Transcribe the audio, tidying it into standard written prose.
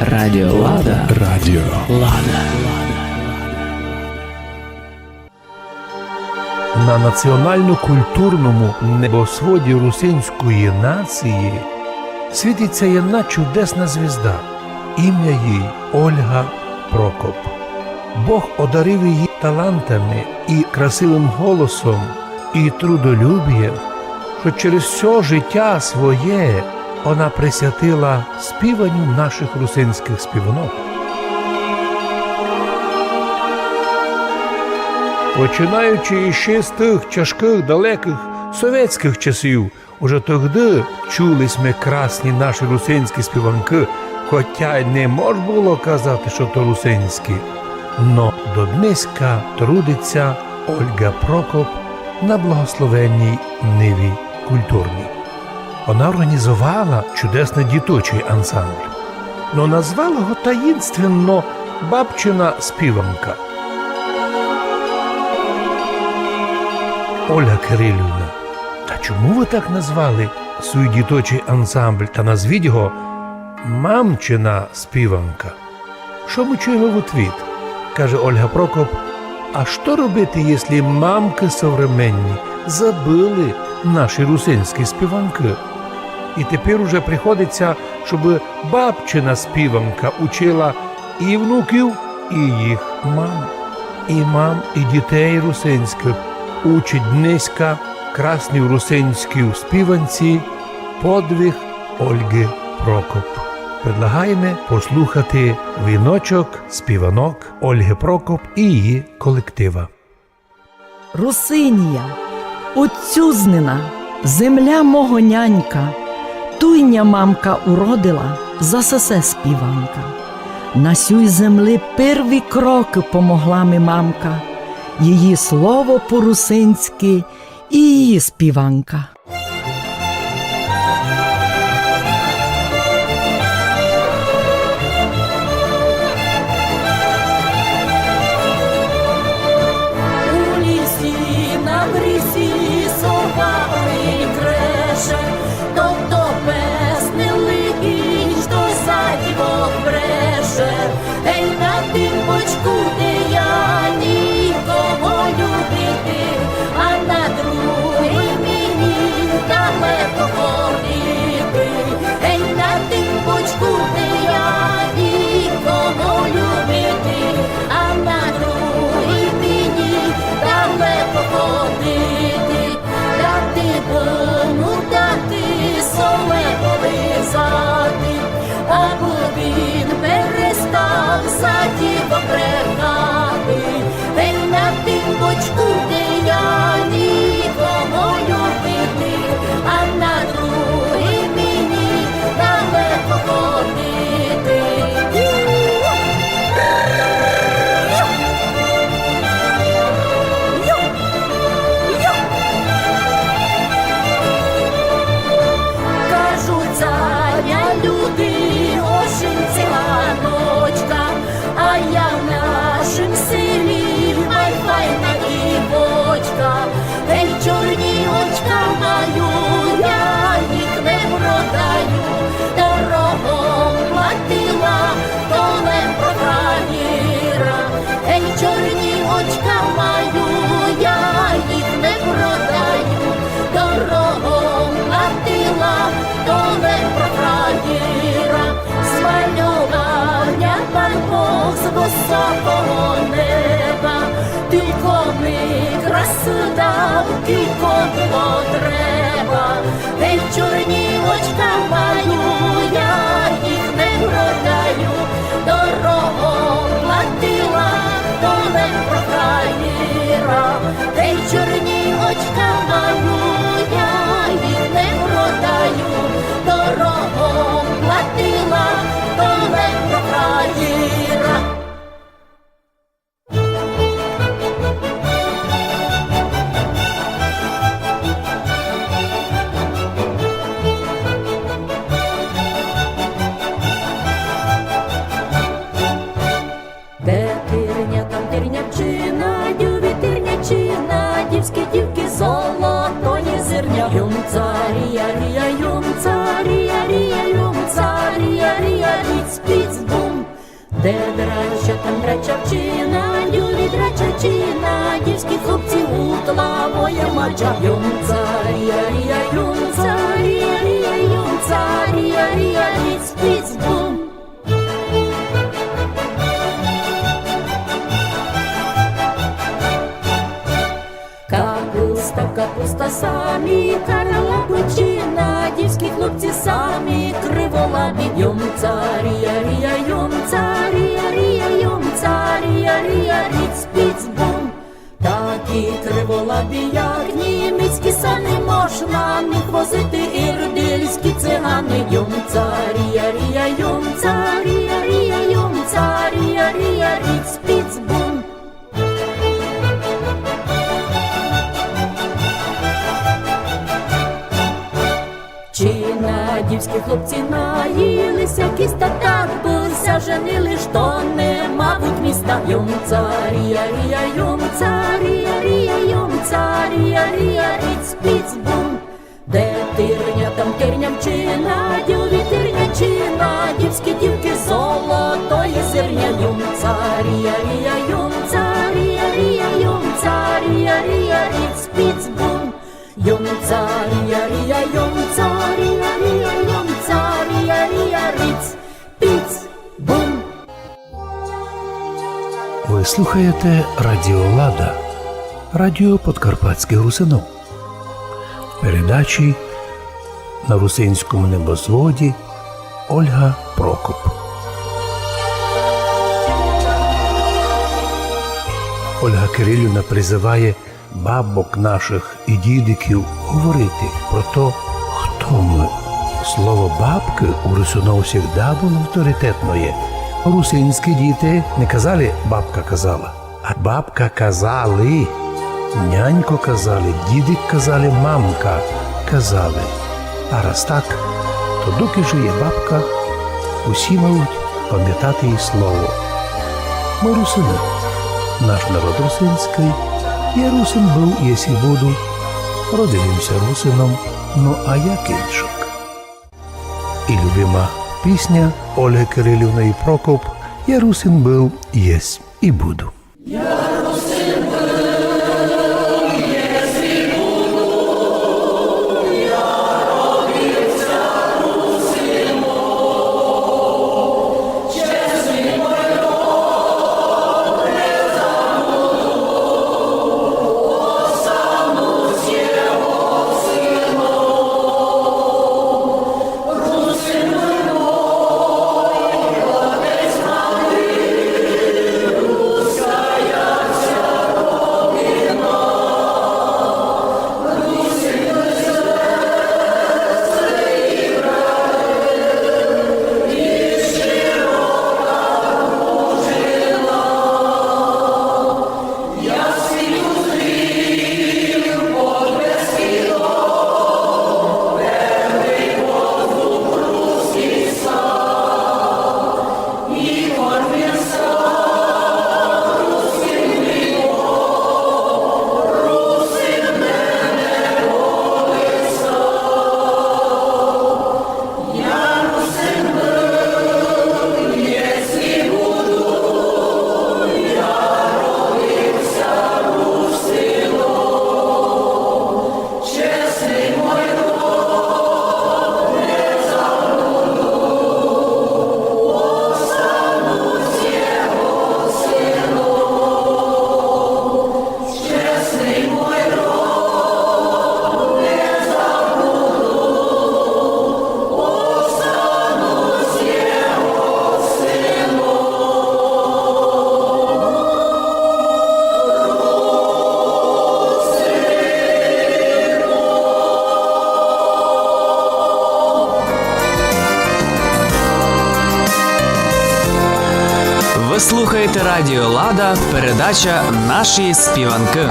Радіо Лада. Радіо Лада. На національно-культурному небосводі русинської нації світиться одна чудесна звізда. Ім'я їй Ольга Прокоп. Бог одарив її талантами і красивим голосом, і трудолюбієм, що через все життя своє вона присвятила співанню наших русинських співанок. Починаючи іще з тих тяжких, далеких совєтських часів, уже тоді чулись ми красні наші русинські співанки, хоча й не мож було казати, що то русинські. Но до дниська трудиться Ольга Прокоп на благословенній ниві культурній. Вона організувала чудесний діточий ансамбль, но назвала його таїнственно «Бабчина співанка». Ольга Кирилівна, та чому ви так назвали свій діточий ансамбль та назвіть його «Мамчина співанка»? Що ми чуємо в отвіт? Каже Ольга Прокоп, а що робити, якщо мамки современні забили наші русинські співанки? І тепер уже приходиться, щоб бабчина співанка учила і внуків, і їх мам, і дітей русинських. Учить дниська красні русинські співанці подвиг Ольги Прокоп. Предлагаємо послухати віночок співанок Ольги Прокоп і її колектива. Русинія, отцюзнина, земля мого нянька, туйня мамка уродила, засосе співанка. На сюй землі перві кроки помогла ми мамка, її слово по-русинськи і її співанка. У лісі на брісі сова ой креше, то пес не лихий, що задівок бреше. Ей, на тим бочку, де я нікого любити, а на другий мені далеко ходити. Ей, на тим бочку, де я нікого любити, а на другий мені далеко ходити. Дати бому, дати соле полизати, аби він перестав за діва брехати. Ей, на тим бочку, де я нікого любити, а на другий мені далеко ходити. Кажуть, царя люди, очень циганочка, а я в нашім селі майфайна дівочка. Ей, чорні очка маю, я їх не продаю, дорогом платила, то не про фраєра. Ей, чорні очка маю, я їх не продаю, дорогом платила, то не про фраєра. Звальовання пан Бог з високого неба, тільки ми красу дав, тільки було треба. Ей, чорні очка маю, я їх не продаю, дорогом платила, то не про фраєра. Ей, чорні очка маю, я їх не продаю, дорогом платила, то не про фраєра. де драча, там драчавчина, любі драчачина, дівські хлопці гутла, моя мача. Йом-царія, рія, йом-царія, рія, йом-царія, рія, ріц, піц, бум. Капуста, капуста самі, карала печина, дівські хлопці самі, криволабі. Йом-царія, рія, йом-царія, рія, йом-царія, рія, ріц, піц, бум. Такі криволабі, як німецькі сани, можна міг возити ірдильські цигани. Йом-царія, рія, йом-царія, рія, йом-царія, рія, ріц, піц, бум. Дівські хлопці наїлися кіста, так бися женили, що не мабуть міста. Йом-царія, рія, йом-царія, рія, йом-царія, рія, ріц, піц, бум. Де тирня, там тирнямчина, діві тирнячина, дівські дівки золотої зерня. Йом-царія, рія, йом-царія, рія, йом-царія, рія, ріц, піц, бум. Йом-царія, рія, йом-царія, рія, йом-царія, рія, ріц, піц, бум. Ви слухаєте Радіо Лада, радіо Подкарпатських русинов. В передачі на русинському небосводі Ольга Прокоп. Ольга Кирилівна призиває бабок наших і дідиків говорити про то, хто ми. Слово «бабки» у русинов завжди було авторитетне. Русинські діти не казали «бабка казала», а «бабка казали», «нянько казали», «дідик казали», «мамка казали». А раз так, то доки жиє бабка, усі мають пам'ятати її слово. Ми русини, наш народ русинський. Я русин був, єсі буду, родився русином, ну а як іншок. І любима пісня Ольги Кирилівної Прокоп «Я русин був, єсь і буду». Ви слухаєте Радіо Лада, передача «Наші співанки».